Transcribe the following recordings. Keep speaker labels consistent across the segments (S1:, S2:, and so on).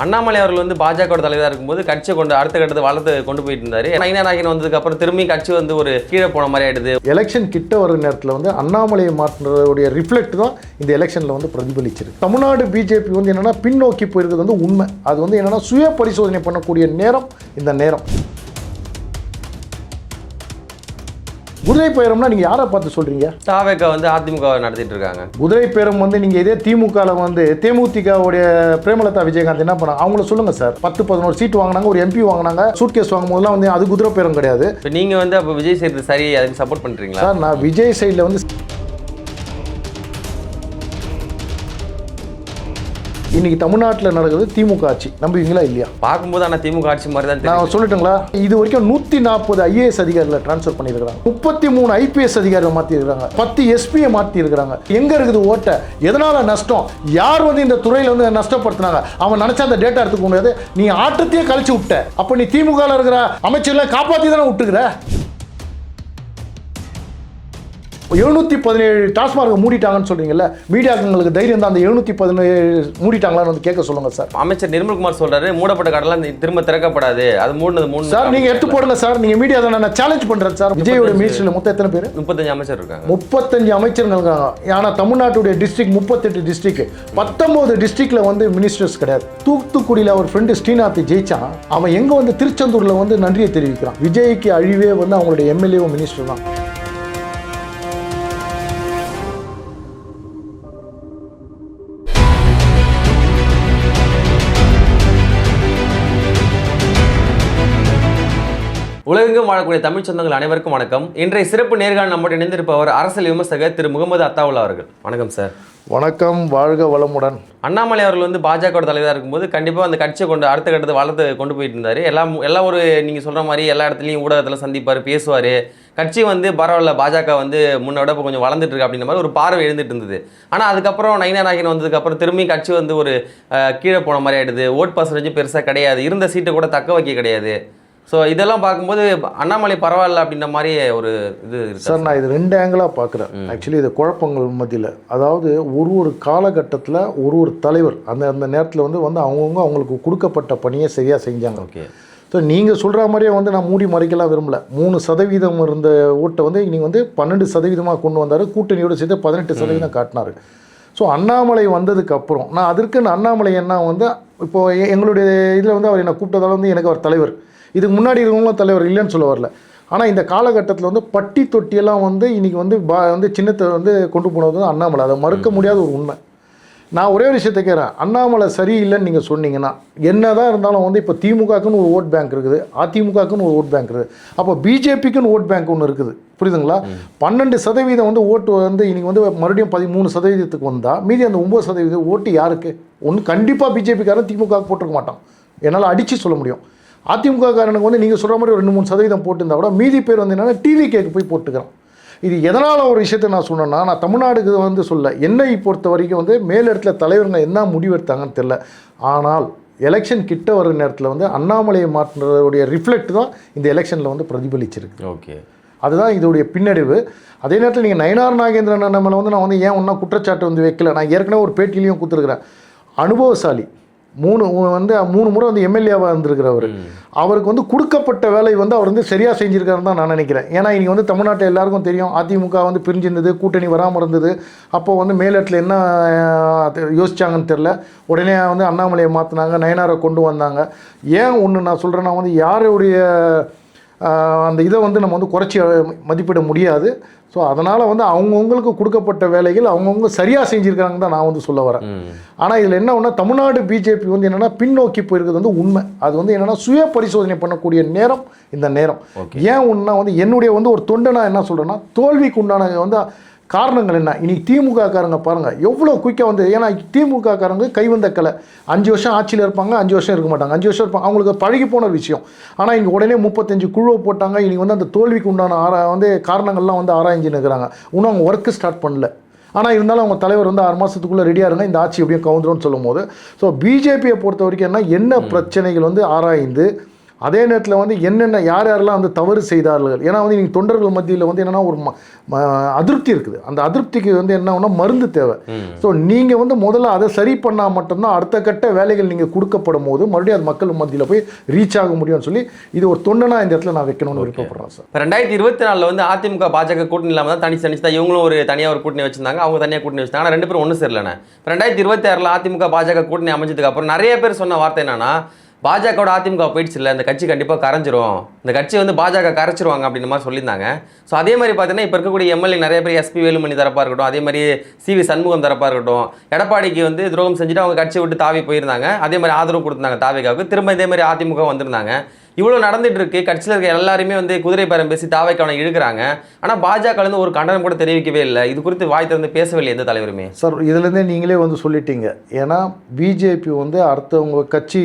S1: அண்ணாமலை அவர்கள் வந்து பாஜக தலைவராக இருக்கும்போது கட்சியை கொண்டு அடுத்த கட்டத்தை வளர்த்து கொண்டு போயிட்டு இருந்தாரு. நயினார் நாகேந்திரன் வந்ததுக்கு அப்புறம் திரும்பி கட்சி வந்து ஒரு கீழே போன மாதிரி ஆயிடுது.
S2: எலெக்ஷன் கிட்ட வர நேரத்தில் வந்து அண்ணாமலையை மாற்றினதுடைய ரிஃப்ளெக்ட் தான் இந்த எலெக்ஷனில் வந்து பிரதிபலிச்சிருக்கு. தமிழ்நாடு பிஜேபி வந்து என்னன்னா பின்னோக்கி போயிருக்கிறது வந்து உண்மை. அது வந்து என்னன்னா சுய பரிசோதனை பண்ணக்கூடிய நேரம் இந்த நேரம். குதிரை பேரம்னா நீங்கள் யாரை பார்த்து சொல்கிறீங்க?
S1: தாவேக வந்து அதிமுக நடத்திட்டு இருக்காங்க.
S2: குதிரை பேரம் வந்து நீங்கள் இதே திமுகவில் வந்து தேமுதிகவுடைய பிரேமலதா விஜயகாந்த் என்ன பண்ணாங்க அவங்கள சொல்லுங்கள் சார். 10-11 சீட் வாங்கினாங்க, ஒரு எம்பி வாங்கினாங்க. சூட்கேஸ் வாங்கும் போதெல்லாம் வந்து அது குதிரை பேரம் கிடையாது.
S1: இப்போ நீங்கள் வந்து அப்போ விஜய் செய்கிறது சரி, அதுக்கு சப்போர்ட் பண்ணுறீங்களா?
S2: சார் நான் விஜய் சைடில் வந்து இன்னைக்கு தமிழ்நாட்டில் நடக்குது திமுக ஆட்சி, நம்புவீங்களா இல்லையா?
S1: பார்க்கும்போது ஆனால் திமுக ஆட்சி மாதிரி தான்
S2: நான் சொல்லட்டுங்களா? இது வரைக்கும் 140 ஐஏஎஸ் அதிகாரிகளை டிரான்ஸ்ஃபர் பண்ணியிருக்காங்க, 33 ஐபிஎஸ் அதிகாரிகளை மாற்றிருக்காங்க, 10 எஸ்பியை மாற்றிருக்காங்க. எங்கே இருக்குது ஓட்ட? எதனால் நஷ்டம்? யார் வந்து இந்த துறையில் வந்து நஷ்டப்படுத்தினாங்க? அவன் நினச்சா அந்த டேட்டா எடுத்துக்க முடியாது. நீ ஆட்டத்தையே கழிச்சு விட்ட. அப்போ நீ திமுகவில் இருக்கிற அமைச்சர்களை காப்பாற்றி தானே விட்டுக்கிற. 717 டாஸ்மார்க் மூடிட்டாங்கன்னு சொல்றீங்கல்ல, மீடியாக்களுக்கு தைரியம் தான் அந்த 717 மூடிட்டாங்களான்னு வந்து கேட்க சொல்லுங்க சார்.
S1: அமைச்சர் நிர்மல்குமார் சொல்றாரு மூடப்பட்ட கடைலாம் திரும்ப திறக்கப்படாது, அது மூணு
S2: சார். நீங்க எடுத்து போடுங்க சார், நீங்க மீடியா தான். நான் சேலஞ்ச் பண்றேன் சார். விஜயோட மினிஸ்ட்ரியில் மொத்தம் எத்தனை பேர்?
S1: 35 அமைச்சர் இருக்காங்க.
S2: 35 அமைச்சர்கள் இருக்காங்க. ஆனால் தமிழ்நாட்டுடைய டிஸ்ட்ரிக்ட் 38 டிஸ்ட்ரிக்ட், 19 டிஸ்ட்ரிக்ட்ல வந்து மினிஸ்டர்ஸ் கிடையாது. தூத்துக்குடியில் அவர் ஃப்ரெண்டு ஸ்ரீநாத் ஜெயிச்சான். அவன் எங்க வந்து திருச்செந்தூர்ல வந்து நன்றியை தெரிவிக்கிறான். விஜய்க்கு அழிவே வந்து அவங்களுடைய எம்எல்ஏ மினிஸ்டர் தான்.
S1: உலகெங்கும் வாழக்கூடிய தமிழ் சொந்தங்கள் அனைவருக்கும் வணக்கம். இன்றைய சிறப்பு நேர்காணல் நம்முடைய இணைந்திருப்பவர் அரசியல் விமர்சகர் திரு முகமது அத்தாவுல்லா அவர்கள். வணக்கம் சார்.
S2: வணக்கம், வாழ்க வளமுடன்.
S1: அண்ணாமலை அவர்கள் வந்து பாஜக தலைவராக இருக்கும்போது கண்டிப்பாக அந்த கட்சியை கொண்டு அடுத்த கட்டத்தை வளர்த்து கொண்டு போயிட்டு இருந்தார். எல்லாம் ஒரு நீங்கள் சொல்கிற மாதிரி எல்லா இடத்துலையும் ஊடகத்தில் சந்திப்பார், பேசுவார். கட்சி வந்து பரவாயில்ல, பாஜக வந்து முன்னோட இப்போ கொஞ்சம் வளர்ந்துட்டு இருக்கு அப்படின்ற மாதிரி ஒரு பார்வை எழுந்துட்டு இருந்தது. ஆனால் அதுக்கப்புறம் நயினார் நாகேந்திரன் வந்ததுக்கப்புறம் திரும்பி கட்சி வந்து ஒரு கீழே போன மாதிரி ஆகிடுது. ஓட் பர்சன்டேஜ் பெருசாக கிடையாது, இருந்த சீட்டை கூட தக்க வைக்க கிடையாது. ஸோ இதெல்லாம் பார்க்கும்போது அண்ணாமலை பரவாயில்ல அப்படின்ற மாதிரி ஒரு இது
S2: சார். நான் இது 2 ஆங்கிளாக பார்க்குறேன். ஆக்சுவலி இது குழப்பங்கள் மத்தியில், அதாவது ஒரு காலகட்டத்தில் ஒரு தலைவர் அந்த நேரத்தில் வந்து அவங்களுக்கு கொடுக்கப்பட்ட பணியை சரியாக செஞ்சாங்க.
S1: ஓகே.
S2: ஸோ நீங்கள் சொல்கிற மாதிரியே வந்து நான் மூடி மறைக்கலாம் விரும்பல. 3% இருந்த ஓட்டை வந்து நீங்கள் வந்து 12% கொண்டு வந்தார். கூட்டணியோடு சேர்த்து 18% காட்டினார். ஸோ அண்ணாமலை வந்ததுக்கப்புறம் நான் அதற்கு அண்ணாமலை என்ன வந்து இப்போது எங்களுடைய இதில் வந்து அவர் என்னை கூப்பிட்டதால வந்து எனக்கு அவர் தலைவர், இதுக்கு முன்னாடி இருக்கவங்களும் தலைவர் இல்லைன்னு சொல்ல வரல. ஆனால் இந்த காலகட்டத்தில் வந்து பட்டி தொட்டியெல்லாம் வந்து இன்றைக்கி வந்து சின்னத்தை வந்து கொண்டு போனது வந்து அண்ணாமலை. அதை மறுக்க முடியாத ஒரு உண்மை. நான் ஒரே ஒரு விஷயத்தை கேட்குறேன், அண்ணாமலை சரியில்லைன்னு நீங்கள் சொன்னீங்கன்னா என்ன தான் இருந்தாலும் வந்து இப்போ திமுகக்குன்னு ஒரு ஓட் பேங்க் இருக்குது, அதிமுகக்குன்னு ஒரு ஓட் பேங்க் இருக்குது, அப்போ பிஜேபிக்குன்னு ஓட் பேங்க் ஒன்று இருக்குது. புரியுதுங்களா? 12% வந்து ஓட்டு வந்து இன்றைக்கி வந்து மறுபடியும் 13% வந்தால் மீதி அந்த 9% ஓட்டு யாருக்கு? ஒன்று கண்டிப்பாக பிஜேபிக்காரன் திமுக போட்டிருக்க மாட்டான், என்னால் அடித்து சொல்ல முடியும். அதிமுக காரனுக்கு வந்து நீங்கள் சொல்கிற மாதிரி ஒரு 2-3% போட்டிருந்தா கூட மீதி பேர் வந்து என்னென்னா டிவிகேக்கு போய் போட்டுக்கிறான். இது எதனால் ஒரு விஷயத்தை நான் சொன்னேன்னா, நான் தமிழ்நாடுக்கு வந்து சொல்ல, என்னை பொறுத்த வரைக்கும் வந்து மேலிடத்தில் தலைவருங்க என்ன முடிவெடுத்தாங்கன்னு தெரில. ஆனால் எலெக்ஷன் கிட்ட வர நேரத்தில் வந்து அண்ணாமலையை மாற்றினதுடைய ரிஃப்ளெக்ட் தான் இந்த எலெக்ஷனில் வந்து பிரதிபலிச்சிருக்கு.
S1: ஓகே.
S2: அதுதான் இதோடைய பின்னடைவு. அதே நேரத்தில் நீங்கள் நயினார் நாகேந்திரன் நம்மளை வந்து நான் வந்து ஏன் ஒன்றா குற்றச்சாட்டு வந்து வைக்கல, நான் ஏற்கனவே ஒரு பேட்டிலையும் கொடுத்துருக்குறேன். அனுபவசாலி, 3 முறை வந்து எம்எல்ஏவாக இருந்திருக்கிறவர். அவருக்கு வந்து கொடுக்கப்பட்ட வேலை வந்து அவர் வந்து சரியாக செஞ்சுருக்காருன்னு தான் நான் நினைக்கிறேன். ஏன்னா இன்றைக்கி வந்து தமிழ்நாட்டில் எல்லாருக்கும் தெரியும், அதிமுக வந்து பிரிஞ்சிருந்தது, கூட்டணி வராமல் இருந்தது. அப்போது வந்து மேலிடத்தில் என்ன யோசிச்சாங்கன்னு தெரில. உடனே வந்து அண்ணாமலையை மாற்றினாங்க, நயினாரை கொண்டு வந்தாங்க. ஏன் ஒன்று நான் சொல்கிறேன்னா வந்து யாருடைய அந்த இதை வந்து நம்ம வந்து குறைச்சி மதிப்பிட முடியாது. ஸோ அதனால் வந்து அவங்கவுங்களுக்கு கொடுக்கப்பட்ட வேலைகள் அவங்கவுங்க சரியாக செஞ்சுருக்காங்கன்னு தான் நான் வந்து சொல்ல வரேன். ஆனால் இதில் என்ன ஒன்றா தமிழ்நாடு பிஜேபி வந்து என்னென்னா பின்னோக்கி போயிருக்கிறது வந்து உண்மை. அது வந்து என்னென்னா சுய பரிசோதனை பண்ணக்கூடிய நேரம் இந்த நேரம். ஏன் ஒன்றா வந்து என்னுடைய வந்து ஒரு தொண்டை நான் என்ன சொல்கிறேன்னா, தோல்விக்கு உண்டான வந்து காரணங்கள் என்ன? இன்னைக்கு திமுக காரங்க பாருங்கள் எவ்வளோ குயிக்காக வந்து, ஏன்னா திமுக காரங்க கைவந்த கலை. 5 வருஷம் ஆட்சியில் இருப்பாங்க, 5 வருஷம் இருக்க மாட்டாங்க, 5 வருஷம் இருப்பாங்க, அவங்களுக்கு பழகி போன விஷயம். ஆனால் இங்கே உடனே 35 குழுவை போட்டாங்க. இன்னைக்கு வந்து அந்த தோல்விக்கு உண்டான வந்து காரணங்கள்லாம் வந்து ஆராய்ஞ்சின்னு இருக்கிறாங்க. இன்னும் அவங்க ஒர்க்கு ஸ்டார்ட் பண்ணல. ஆனால் இருந்தாலும் அவங்க தலைவர் வந்து 6 மாதத்துக்குள்ளே ரெடியாக இருங்க, இந்த ஆட்சி எப்படியும் கவுந்துரும்னு சொல்லும் போது, ஸோ பிஜேபியை பொறுத்த வரைக்கும் என்ன பிரச்சனைகள் வந்து ஆராய்ந்து அதே நேரத்தில் வந்து என்னென்ன யார் யாரெல்லாம் வந்து தவறு செய்தார்கள். ஏன்னா வந்து நீங்கள் தொண்டர்கள் மத்தியில் வந்து என்னென்னா ஒரு அதிருப்தி இருக்குது. அந்த அதிருப்திக்கு வந்து என்ன மருந்து தேவை. ஸோ நீங்கள் வந்து முதல்ல அதை சரி பண்ணால் மட்டும்தான் அடுத்த கட்ட வேலைகள் நீங்கள் கொடுக்கப்படும் போது மறுபடியும் அது மக்கள் மத்தியில் போய் ரீச் ஆக முடியும்னு சொல்லி இது ஒரு தொண்டனா இந்த இடத்துல நான் வைக்கணும்னு விருப்பப்படுறேன் சார்.
S1: 2024 வந்து அதிமுக பாஜக கூட்டணி இல்லாமல் தான் தனிச்சு தான் இவங்களும் ஒரு தனியாக ஒரு கூட்டணி வச்சிருந்தாங்க, அவங்க தனியாக கூட்டணி வச்சிருந்தாங்க. ஆனால் 2 பேரும் ஒன்றும் சரியில்லைண்ணே. 2026 அதிமுக பாஜக கூட்டணி அமைஞ்சதுக்கு அப்புறம் நிறைய பேர் சொன்ன வார்த்தை என்னன்னா, பாஜகவோட அதிமுக போயிடுச்சு இல்லை, இந்த கட்சி கண்டிப்பாக கரைஞ்சிரும், இந்த கட்சி வந்து பாஜக கரைச்சிருவாங்க அப்படின்ற மாதிரி சொல்லியிருந்தாங்க. ஸோ அதே மாதிரி பார்த்தீங்கன்னா இப்போ இருக்கக்கூடிய எம்எல்ஏ நிறைய பேர் எஸ்பி வேலுமணி தரப்பாக இருக்கட்டும், அதே மாதிரி சிவி சண்முகம் தரப்பாக இருக்கட்டும், எடப்பாடிக்கு வந்து துரோகம் செஞ்சுட்டு அவங்க கட்சியை விட்டு தாவி போயிருந்தாங்க. அதே மாதிரி ஆதரவு கொடுத்தாங்க தாவேக்காவுக்கு, திரும்ப இதே மாதிரி அதிமுக வந்திருந்தாங்க. இவ்வளோ நடந்துட்டு இருக்கு. கட்சியில் இருக்க எல்லாருமே வந்து குதிரை பேரம் பேசி தாவைக்கான இழுக்கிறாங்க. ஆனால் பாஜகலேருந்து ஒரு கண்டனம் கூட தெரிவிக்கவே இல்லை. இது குறித்து வாய் திறந்து பேசவில்லை எந்த தலைவருமே.
S2: சார் இதுலேருந்தே நீங்களே வந்து சொல்லிட்டீங்க. ஏன்னா பிஜேபி வந்து அடுத்தவங்க கட்சி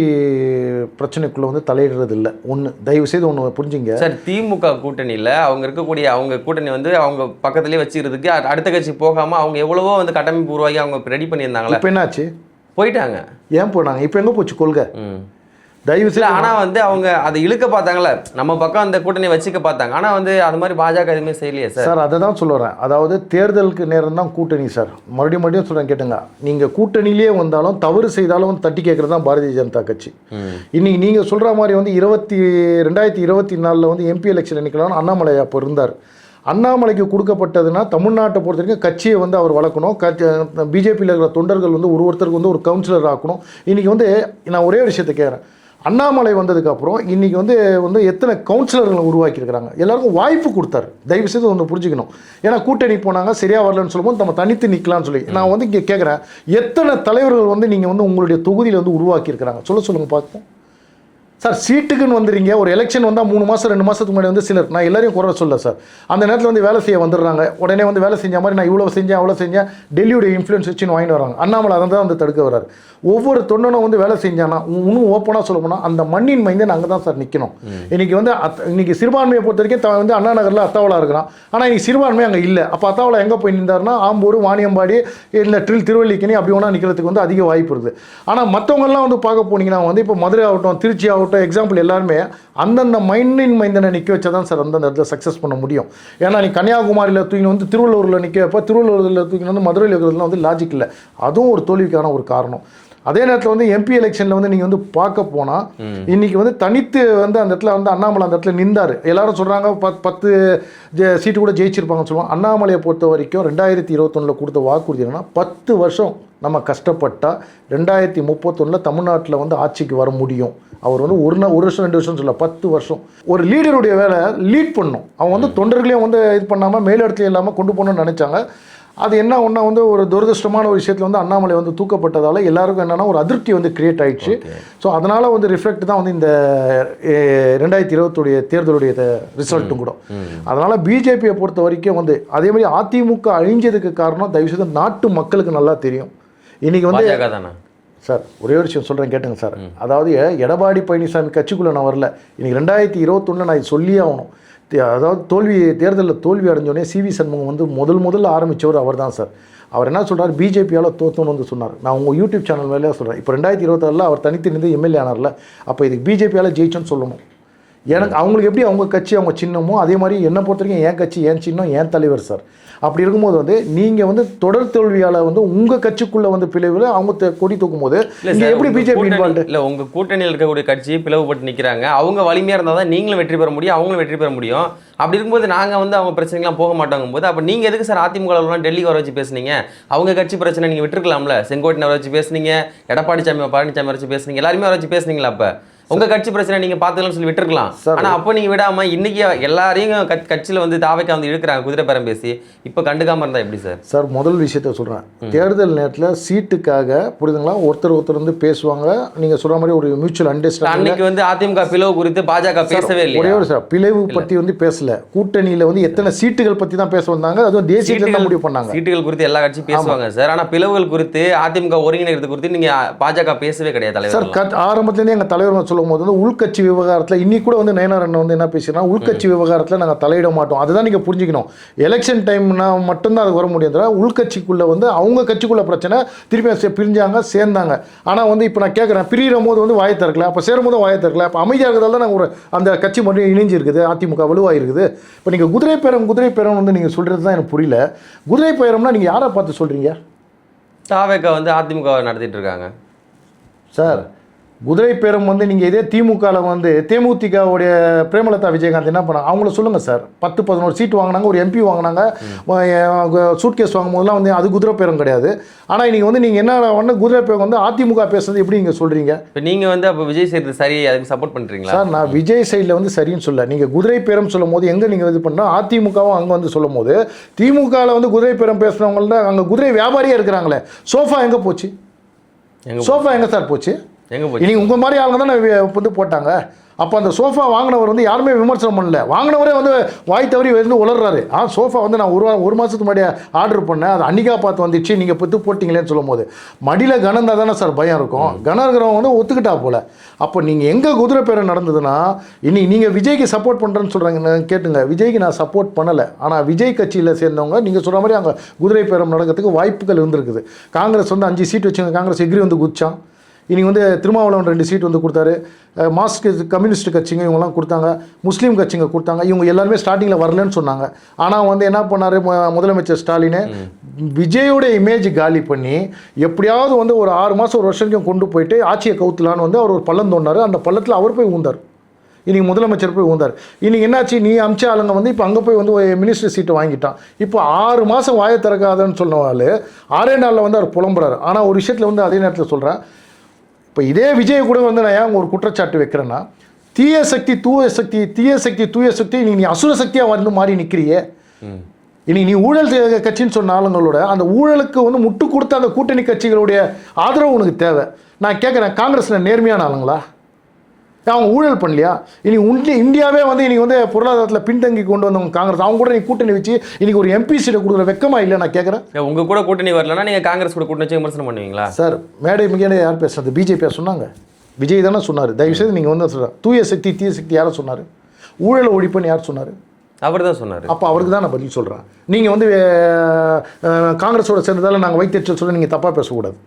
S2: பிரச்சனைக்குள்ளே வந்து தலையிடுறது இல்லை. ஒன்று தயவுசெய்து ஒன்று புரிஞ்சுங்க
S1: சார். திமுக கூட்டணியில் அவங்க இருக்கக்கூடிய அவங்க கூட்டணி வந்து அவங்க பக்கத்துலேயே வச்சுக்கிறதுக்கு அடுத்த கட்சி போகாமல் அவங்க எவ்வளவோ வந்து கட்டமைப்பு உருவாக்கி அவங்க ரெடி பண்ணியிருந்தாங்களே.
S2: இப்போ என்னாச்சு?
S1: போயிட்டாங்க.
S2: ஏன் போனாங்க? இப்போ எங்கே போச்சு கொள்கை?
S1: தயவுசெய்து. ஆனால் வந்து அவங்க அதை இழுக்க பார்த்தாங்களே, நம்ம பக்கம் அந்த கூட்டணி வச்சுக்க பார்த்தாங்க. ஆனால் வந்து அது மாதிரி பாஜக எதுவுமே செய்யலையே சார்.
S2: சார் அதை தான் சொல்லுறேன். அதாவது தேர்தலுக்கு நேரம் தான் கூட்டணி சார். மறுபடியும் சொல்கிறேன் கேட்டுங்க. நீங்கள் கூட்டணியிலே வந்தாலும் தவறு செய்தாலும் வந்து தட்டி கேட்குறது தான் பாரதிய ஜனதா கட்சி. இன்னைக்கு நீங்கள் சொல்கிற மாதிரி வந்து 2024 வந்து எம்பி எலெக்ஷன் நிற்கலாம்னு அண்ணாமலை அப்போ இருந்தார். அண்ணாமலைக்கு கொடுக்கப்பட்டதுன்னா தமிழ்நாட்டை பொறுத்த வரைக்கும் கட்சியை வந்து அவர் வளர்க்கணும். பிஜேபியில் இருக்கிற தொண்டர்கள் வந்து ஒருத்தருக்கு வந்து ஒரு கவுன்சிலர் ஆக்கணும். இன்றைக்கி வந்து நான் ஒரே விஷயத்தை கேட்குறேன். அண்ணாமலை வந்ததுக்கப்புறம் இன்றைக்கி வந்து எத்தனை கவுன்சிலர்களை உருவாக்கியிருக்கிறாங்க. எல்லாருக்கும் வாய்ப்பு கொடுத்தாரு. தயவுசெய்து ஒன்று புரிஞ்சுக்கணும். ஏன்னா கூட்டணி போனாங்க சரியாக வரலன்னு சொல்லும்போது நம்ம தனித்து நிற்கலாம்னு சொல்லி நான் வந்து இங்கே கேட்குறேன், எத்தனை தலைவர்கள் வந்து நீங்கள் வந்து உங்களுடைய தொகுதியில் வந்து உருவாக்கியிருக்கிறாங்க சொல்லுங்கள் பார்ப்போம். சார் சீட்டுக்குன்னு வந்துடுறீங்க. ஒரு எலெக்ஷன் வந்தால் 3 மாதம் 2 மாதத்துக்கு முன்னாடி வந்து சிலர், நான் எல்லாரையும் குறை சொல்ல சார், அந்த நேரத்தில் வந்து வேலை செய்ய வந்துடுறாங்க. உடனே வந்து வேலை செஞ்ச மாதிரி நான் இவ்வளோ செஞ்சேன் அவ்வளோ செஞ்சேன் டெல்லியோட இன்ஃப்ளூயன்ஸ் வச்சுன்னு வாங்கிட்டு வராங்க. அண்ணாமலை அதை தான் வந்து தடுக்க வர்றாரு. ஒவ்வொரு தொண்டனும் வந்து வேலை செஞ்சானா இன்னும் ஓப்பனாக சொல்ல போனால் அந்த மண்ணின் மைந்தன் அங்கே தான் சார் நிற்கணும். இன்றைக்கி வந்து இன்னைக்கு சிறுபான்மையை பொறுத்த வரைக்கும் வந்து அண்ணா நகரில் அத்தாவலாக இருக்கிறான். ஆனால் இன்றைக்கி சிறுபான்மை அங்கே இல்லை. அப்போ அத்தாவலா எங்கே போய் நின்றாருன்னா ஆம்பூர் வாணியம்பாடி இல்லை திருவல்லிக்கணி அப்படி ஒன்றா நிற்கிறதுக்கு வந்து அதிக வாய்ப்பு இருக்குது. ஆனால் மற்றவங்கெல்லாம் வந்து பார்க்க போனீங்கன்னா வந்து இப்போ மதுரை ஆகட்டும் திருச்சி ஆகட்டும் எக்ஸாம்பிள் எல்லாருமே அந்தந்த மைண்டின் மைந்தனை நிற்க வச்சா தான் சார் அந்தந்த இடத்துல சக்ஸஸ் பண்ண முடியும். ஏன்னா நீ கன்னியாகுமரியில் தூக்கின்னு வந்து திருவள்ளூரில் நிற்க வைப்போ, திருவள்ளூரில் தூக்கின்னு வந்து மதுரையில் இருக்கிறதுலாம் வந்து லாஜிக் இல்லை. அதுவும் ஒரு தோல்விக்கான ஒரு காரணம். அதே நேரத்தில் வந்து எம்பி எலெக்ஷனில் வந்து நீங்கள் வந்து பார்க்க போனால் இன்றைக்கி வந்து தனித்து வந்து அந்த இடத்துல வந்து அண்ணாமலை அந்த இடத்துல நின்றார். எல்லாரும் சொல்கிறாங்க 10 சீட்டு கூட ஜெயிச்சிருப்பாங்கன்னு சொல்லுவாங்க. அண்ணாமலையை பொறுத்த வரைக்கும் 2021 கொடுத்த வாக்குறுதி என்னன்னா 10 வருஷம் நம்ம கஷ்டப்பட்டால் 2031 தமிழ்நாட்டில் வந்து ஆட்சிக்கு வர முடியும். அவர் வந்து ஒரு வருஷம் 2 வருஷம் சொல்ல 10 வருஷம். ஒரு லீடருடைய வேலை லீட் பண்ணும். அவன் வந்து தொண்டர்களையும் வந்து இது பண்ணாமல் மேலிடத்துலையும் இல்லாமல் கொண்டு போகணும்னு நினச்சாங்க. அது என்ன ஒன்றா வந்து ஒரு துரதிருஷ்டமான ஒரு விஷயத்தில் வந்து அண்ணாமலை வந்து தூக்கப்பட்டதால் எல்லாருக்கும் என்னென்னா ஒரு அதிருப்தி வந்து கிரியேட் ஆகிடுச்சு. ஸோ அதனால் வந்து ரிஃப்ளெக்ட் தான் வந்து இந்த 2020 தேர்தலுடைய ரிசல்ட்டும் கூட. அதனால் பிஜேபியை பொறுத்த வரைக்கும் வந்து அதே மாதிரி அதிமுக அழிஞ்சதுக்கு காரணம் தயவுசெய்து நாட்டு மக்களுக்கு நல்லா தெரியும். இன்றைக்கி வந்து சார் ஒரே ஒரு விஷயம் சொல்கிறேன் கேட்டுங்க சார். அதாவது எடப்பாடி பழனிசாமி கட்சிக்குள்ளே நான் வரல. இன்றைக்கி 2021 நான் சொல்லியே ஆகணும். அதாவது தேர்தலில் தோல்வி அடைஞ்சோடனே சிவி சண்முகம் வந்து முதல்ல ஆரம்பித்தவர் அவர் தான் சார். அவர் என்ன சொல்கிறார், பிஜேபியால் தோத்தோன்னு வந்து சொன்னார். நான் உங்கள் யூடியூப் சேனல் மேலே சொல்கிறேன். இப்போ 2026 அவர் தனித்து நின்று எம்எல்ஏ ஆனார்ல, அப்போ இதுக்கு பிஜேபியால் ஜெயிச்சோன்னு சொல்லணும். எனக்கு அவங்களுக்கு எப்படி அவங்க கட்சி அவங்க சின்னமோ அதே மாதிரி என்னை பொறுத்த வரைக்கும் என் கட்சி என் சின்னம் என் தலைவர் சார். அப்படி இருக்கும்போது வந்து நீங்கள் வந்து தொடர் தோல்வியால் வந்து உங்கள் கட்சிக்குள்ளே வந்து பிளவில் அவங்க கொடி தூக்கும் போது எப்படி பிஜேபி
S1: இல்லை உங்கள் கூட்டணியில் இருக்கக்கூடிய கட்சி பிளவுபட்டு நிற்கிறாங்க. அவங்க வலிமையாக இருந்தால் தான் நீங்களும் வெற்றி பெற முடியும், அவங்களும் வெற்றி பெற முடியும். அப்படி இருக்கும்போது நாங்கள் வந்து அவங்க பிரச்சனைலாம் போக மாட்டாங்க போது அப்போ நீங்கள் எதுக்கு சார் அதிமுகலாம் டெல்லிக்கு வர வச்சு பேசுனீங்க? அவங்க கட்சி பிரச்சனை நீங்கள் விட்டுருக்கலாம்ல. செங்கோட்டையை வர வச்சு பேசுனீங்க, பழனிசாமி வர வச்சு பேசுனீங்க, எல்லாருமே வர வச்சு பேசுனீங்களா? அப்போ உங்கள் கட்சி பிரச்சனை நீங்கள் பார்த்துக்கலாம்னு சொல்லி விட்டுருக்கலாம். ஆனால் அப்போ நீங்கள் விடாமல் இன்றைக்கி எல்லாரையும் கட்சியில் வந்து தாவைக்கா வந்து இழுக்கிறாங்க குதிரை பேரம் பேசி. இப்போ கண்டுக்காமல் இருந்தால் எப்படி சார்?
S2: சார் முதல் விஷயத்த சொல்கிறேன். தேர்தல் நேரத்தில் சீட்டுக்காக புரியுதுங்களா ஒருத்தர் வந்து பேசுவாங்க. நீங்கள் சொல்கிற மாதிரி ஒரு மியூச்சுவல் அண்டர்ஸ்டாண்டிங்.
S1: அன்னைக்கு வந்து அதிமுக பிளவு குறித்து பாஜக பேசவே இல்லை.
S2: ஒரே ஒரு சார் பிளவு பற்றி வந்து பேசல. கூட்டணியில் வந்து எத்தனை சீட்டுகள் பற்றி தான் பேச வந்தாங்க. அதுவும் தேசிய முடிவு பண்ணாங்க.
S1: சீட்டுகள் குறித்து எல்லா கட்சியும் பேசுவாங்க சார். ஆனால் பிளவுகள் குறித்து அதிமுக ஒருங்கிணைக்கிறது குறித்து நீங்கள் பாஜக பேசவே கிடையாது தலைவர்.
S2: சார் ஆரம்பத்துலேருந்தே எங்கள் தலைவர் சொல்லும் போது வந்து உள்கட்சி விவகாரத்தில் இன்னி கூட வந்து நயனார் அண்ணன் வந்து என்ன பேசுனா உள்கட்சி விவகாரத்தில் நாங்கள் தலையிட மாட்டோம். அதுதான் நீங்கள் புரிஞ்சுக்கணும். எலெக்ஷன் டைம்னா மட்டும்தான் அது வர முடியாது. உள்கட்சிக்குள்ளே வந்து அவங்க கட்சிக்குள்ள பிரச்சனை திருப்பி பிரிஞ்சாங்க சேர்ந்தாங்க. ஆனால் வந்து இப்போ நான் கேட்குறேன், பிரிகிற போது வந்து வாயை திறக்கல, அப்போ சேரும் போது வாயை திறக்கல, அப்போ அமைதியாக இருக்கிறதால தான் நாங்கள் ஒரு அந்த கட்சி மட்டும் இணைஞ்சிருக்குது, அதிமுக வலுவாக இருக்குது. இப்போ நீங்கள் குதிரை பேரம் வந்து நீங்கள் சொல்கிறது தான் எனக்கு புரியல. குதிரை பேரம்னா நீங்கள் யாரை பார்த்து சொல்கிறீங்க?
S1: தாவேக்கா வந்து அதிமுக நடத்திட்டு இருக்காங்க
S2: சார். குதிரை பேரம் வந்து நீங்கள் இதே திமுகவில் வந்து தேமுதிகவுடைய பிரேமலதா விஜயகாந்த் என்ன பண்ணாங்க அவங்கள சொல்லுங்கள் சார். 10-11 சீட் வாங்கினாங்க, ஒரு MP வாங்கினாங்க, சூட்கேஸ் வாங்கும் போதெல்லாம் வந்து அது குதிரை பேரம் கிடையாது. ஆனால் இன்றைக்கி வந்து நீங்கள் என்ன வந்து குதிரை பேரம் வந்து அதிமுக பேசுறது எப்படி நீங்கள் சொல்கிறீங்க?
S1: இப்போ நீங்கள் வந்து அப்போ விஜய் செய்கிறது சரி, அதுக்கு சப்போர்ட் பண்ணுறீங்களா?
S2: சார் நான் விஜய் சைடில் வந்து சரின்னு சொல்ல. நீங்கள் குதிரை பேரம் சொல்லும் போது எங்கே நீங்கள் இது பண்ணால் அதிமுகவும் அங்கே வந்து சொல்லும் போது திமுகவில் வந்து குதிரை பேரம் பேசுகிறவங்கள்ட்ட அங்கே குதிரை வியாபாரியே இருக்கிறாங்களே, சோஃபா எங்கே போச்சு? சோஃபா எங்கே சார் போச்சு? இன்னைக்கு உங்கள் மாதிரி ஆளுங்க தான் வந்து போட்டாங்க. அப்போ அந்த சோஃபா வாங்கினவர் வந்து யாருமே விமர்சனம் பண்ணல. வாங்கினவரே வந்து வாய் தவறி வந்து உளர்றாரு. சோஃபா வந்து நான் ஒரு மாதத்துக்கு முன்னாடி ஆர்டர் பண்ணேன், அது அன்னிக்கா பார்த்து வந்துச்சு, நீங்கள் பத்து போட்டிங்களேன்னு சொல்லும் போது மடியில் கனந்தா தானே சார் பயம் இருக்கும். கனம் இருக்கிறவங்க வந்து ஒத்துக்கிட்டா போல. அப்போ நீங்கள் எங்கே குதிரை பேரம் நடந்ததுன்னா இன்னைக்கு நீங்கள் விஜய்க்கு சப்போர்ட் பண்ணுறேன்னு சொல்கிறாங்க. கேட்டுங்க, விஜய்க்கு நான் சப்போர்ட் பண்ணலை. ஆனால் விஜய் கட்சியில் சேர்ந்தவங்க நீங்கள் சொல்கிற மாதிரி அங்கே குதிரை பேரம் நடக்கிறதுக்கு வாய்ப்புகள் இருந்திருக்குது. காங்கிரஸ் வந்து 5 சீட் வச்சுங்க, காங்கிரஸ் எகிரி வந்து குதிச்சான். இன்றைக்கி வந்து திருமாவளவன் 2 சீட் வந்து கொடுத்தாரு. மார்க்சிஸ்ட் கம்யூனிஸ்ட் கட்சிங்க இவங்கெல்லாம் கொடுத்தாங்க, முஸ்லீம் கட்சிங்க கொடுத்தாங்க. இவங்க எல்லாருமே ஸ்டார்டிங்கில் வரலன்னு சொன்னாங்க. ஆனால் வந்து என்ன பண்ணார் முதலமைச்சர் ஸ்டாலின், விஜயோட இமேஜ் காலி பண்ணி எப்படியாவது வந்து ஒரு 6 மாதம் 1 வருஷம் கொண்டு போயிட்டு ஆட்சியை கவுத்துலான்னு வந்து அவர் ஒரு பள்ளம் தோண்டார். அந்த பள்ளத்தில் அவர் போய் ஊந்தார். இன்றைக்கி முதலமைச்சர் போய் ஊந்தார். இன்றைக்கி என்னாச்சு, நீ அமிச்ச ஆளுங்க வந்து இப்போ அங்கே போய் வந்து மினிஸ்டர் சீட்டை வாங்கிட்டான். இப்போ 6 மாதம் வாயை திறக்காதுன்னு சொன்னவாள் 6 நாளில் வந்து அவர் புலம்புறாரு. ஆனால் ஒரு விஷயத்தில் வந்து அதே நேரத்தில் சொல்கிறேன், இப்போ இதே விஜய் கூட வந்து நான் ஏன் ஒரு குற்றச்சாட்டு வைக்கிறேன்னா, தீய சக்தி தூய சக்தி நீ அசுர சக்தியாக வந்து மாறி நிற்கிறியே. இனி நீ ஊழல் கட்சின்னு சொன்ன ஆளுங்களோட அந்த ஊழலுக்கு வந்து முட்டு கொடுத்த அந்த கூட்டணி கட்சிகளுடைய ஆதரவு உனக்கு தேவை. நான் கேட்குறேன், காங்கிரஸில் நேர்மையான ஆளுங்களா? அவங்க ஊழல் பண்ணலையா? இனி இந்தியாவே வந்து இன்றைக்கி வந்து பொருளாதாரத்தில் பின்தங்கி கொண்டு வந்தவங்க காங்கிரஸ். அவங்க கூட நீ கூட்டணி வச்சு இன்றைக்கி ஒரு MP சீட்டை கொடுக்குற வெக்கமா இல்லை? நான் கேட்குறேன்.
S1: உங்கள் கூட கூட்டணி வரலன்னா நீங்கள் காங்கிரஸ் கூட கூட்டணி வச்சு விமர்சனம் பண்ணுவீங்களா? சார்
S2: மேடை மிக யார் பேசுறது? பிஜேபியாக சொன்னாங்க, விஜய் தானே சொன்னார். தயவுசெய்து நீங்கள் வந்து சொல்கிறார் தூய சக்தி தீய சக்தி யாரை சொன்னார்? ஊழலை ஒழிப்புன்னு யார் சொன்னார்?
S1: அவர் தான் சொன்னார்.
S2: அப்போ அவருக்கு தான் நான் பதில் சொல்கிறேன். நீங்கள் வந்து காங்கிரஸோட சேர்ந்ததால் நாங்கள் வைத்தியர்கள் சொல்ல நீங்கள் தப்பாக பேசக்கூடாது.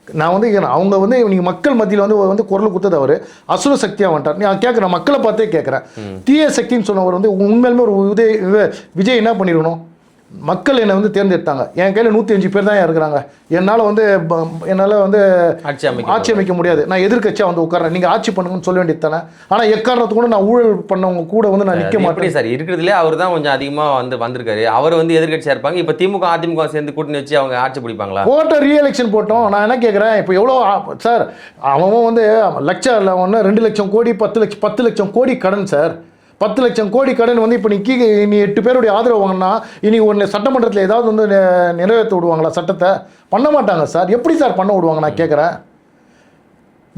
S2: நான் வந்து அவங்க வந்து நீங்கள் மக்கள் மத்தியில் வந்து குரல் கொடுத்தது அவர் அசுர சக்தியாக வந்துட்டார். நான் கேட்குறேன், மக்களை பார்த்தே கேட்குறேன். தீய சக்தின்னு சொன்னவர் வந்து உண்மையிலுமே ஒரு விஜய் என்ன பண்ணிருக்கணும்? மக்கள் என்னை வந்து தேர்ந்தெடுத்தாங்க. என் கையில் 105 பேர் தான் இருக்கிறாங்க. என்னால் வந்து ஆட்சி அமைக்க முடியாது. நான் எதிர்கட்சியாக வந்து உட்கார்றேன். நீங்கள் ஆட்சி பண்ணுங்கன்னு சொல்ல வேண்டியது தானே. ஆனால் எக்காரணத்து கூட நான் ஊழல் பண்ணவங்க கூட வந்து நான் நிற்க மாட்டேன்
S1: சார். இருக்கிறதுலே அவர் தான் கொஞ்சம் அதிகமாக வந்திருக்காரு. அவர் வந்து எதிர்கட்சியாக இருப்பாங்க. இப்போ திமுக அதிமுக சேர்ந்து கூட்டணி வச்சு அவங்க ஆட்சி பிடிப்பாங்களா?
S2: போட்ட ரீஎலெக்ஷன் போட்டோம். நான் என்ன கேட்குறேன், இப்போ எவ்வளோ சார் அவன் வந்து லட்சம் இல்லை, 2 லட்சம் கோடி 10 லட்சம் கோடி கடன் சார். 10 லட்சம் கோடி கடன் வந்து இப்போ நீ 8 பேருடைய ஆதரவு வாங்கினா இனி ஒன்று சட்டமன்றத்தில் ஏதாவது வந்து நிறைவேற்ற விடுவாங்களா? சட்டத்தை பண்ண மாட்டாங்க சார். எப்படி சார் பண்ண விடுவாங்க? நான் கேட்குறேன்,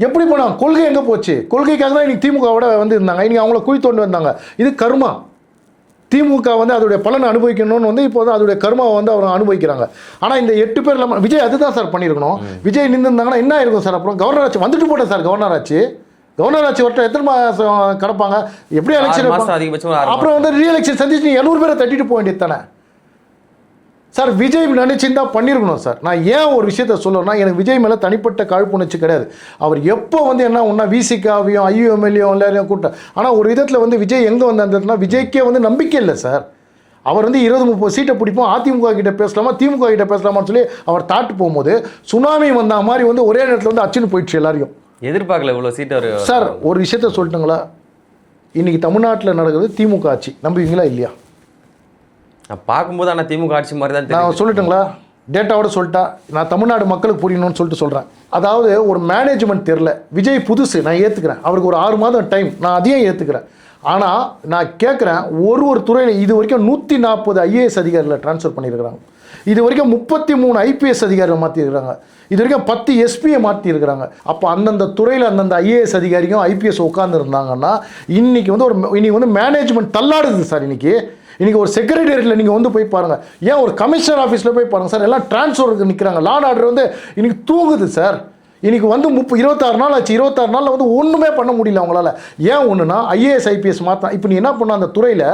S2: எப்படி பண்ணாங்க? கொள்கை எங்கே போச்சு? கொள்கைக்காக தான் இன்றைக்கி திமுகவோட வந்து இருந்தாங்க. இன்றைக்கி அவங்கள குழி தோண்டி வந்தாங்க. இது கர்மா. திமுக வந்து அதோடைய பலனை அனுபவிக்கணும்னு வந்து இப்போ தான் அதோடைய கர்மாவை வந்து அவங்க அனுபவிக்கிறாங்க. ஆனால் இந்த 8 பேர் இல்லாமல் விஜய் அதுதான் சார் பண்ணியிருக்கணும். விஜய் நின்றுருந்தாங்கன்னா என்ன ஆயிருக்கும் சார்? அப்புறம் கவர்னர் ஆட்சி வந்துட்டு போட்டேன் சார். கவர்னர் ஆட்சி வரட்டும், எத்தனை மாதம் கிடப்பாங்க? எப்படி எலெக்ஷன் அப்புறம் வந்து ரீஎலெக்ஷன் சந்திச்சு 700 பேரை தட்டிட்டு போக வேண்டியது தானே சார். விஜய் நினைச்சிருந்தா பண்ணியிருக்கணும் சார். நான் ஏன் ஒரு விஷயத்த சொல்லணும்னா, எனக்கு விஜய் மேலே தனிப்பட்ட காழ்ப்புணர்ச்சி கிடையாது. அவர் எப்போ வந்து என்ன ஒன்றா விசிகாவையும் IUMLயும் எல்லாரையும் கூட்ட. ஆனால் ஒரு விதத்தில் வந்து விஜய் எங்கே வந்ததுன்னா விஜய்க்கே வந்து நம்பிக்கை இல்லை சார். அவர் வந்து 20-30 சீட்டை பிடிப்போம், அதிமுக கிட்ட பேசலாமா திமுக கிட்ட பேசலாமான்னு சொல்லி அவர் தாட்டு போகும்போது சுனாமி வந்த மாதிரி வந்து ஒரே நேரத்தில் வந்து அச்சுன்னு போயிடுச்சு. எல்லாரையும் எதிர்பார்க்கல இவ்வளோ சீட்டு சார். ஒரு விஷயத்த சொல்லிட்டுங்களா, இன்றைக்கி தமிழ்நாட்டில் நடக்குது திமுக ஆட்சி. நம்புவீங்களா இல்லையா?
S1: நான் பார்க்கும்போது ஆனால் திமுக ஆட்சி மாதிரி தான்.
S2: நான் சொல்லட்டுங்களா, டேட்டாவோட சொல்லிட்டா நான் தமிழ்நாடு மக்களுக்கு புரியணும்னு சொல்லிட்டு சொல்கிறேன். அதாவது ஒரு மேனேஜ்மெண்ட் தெரில. விஜய் புதுசு, நான் ஏற்றுக்கிறேன். அவருக்கு ஒரு 6 மாதம் டைம், நான் அதையும் ஏற்றுக்கிறேன். ஆனால் நான் கேட்குறேன், ஒரு துறையில் இது வரைக்கும் 140 IAS அதிகாரிகளை ட்ரான்ஸ்ஃபர் பண்ணியிருக்கிறாங்க. இது வரைக்கும் 33 IPS அதிகாரிகளை மாற்றிருக்கிறாங்க. இது வரைக்கும் 10 SPயை மாற்றிருக்கிறாங்க. அப்போ அந்தந்த துறையில் அந்தந்த IAS அதிகாரியும் IPS உட்காந்துருந்தாங்கன்னா இன்றைக்கி வந்து இன்னைக்கு வந்து மேனேஜ்மெண்ட் தள்ளாடுது சார். இன்றைக்கி ஒரு செக்ரட்டரியேட்டில் நீங்கள் வந்து போய் பாருங்கள், ஏன் ஒரு கமிஷனர் ஆஃபீஸில் போய் பாருங்கள் சார், எல்லாம் ட்ரான்ஸ்ஃபருக்கு நிற்கிறாங்க. லா அண்ட் ஆர்டர் வந்து இன்றைக்கி தூங்குது சார். இன்னைக்கு வந்து 26 நாள் ஆச்சு. 26 நாளில் வந்து ஒன்றுமே பண்ண முடியல அவங்களால. ஏன் ஒன்றுனா ஐஏஎஸ் ஐபிஎஸ் மாற்ற. இப்போ நீ என்ன பண்ண அந்த துறையில்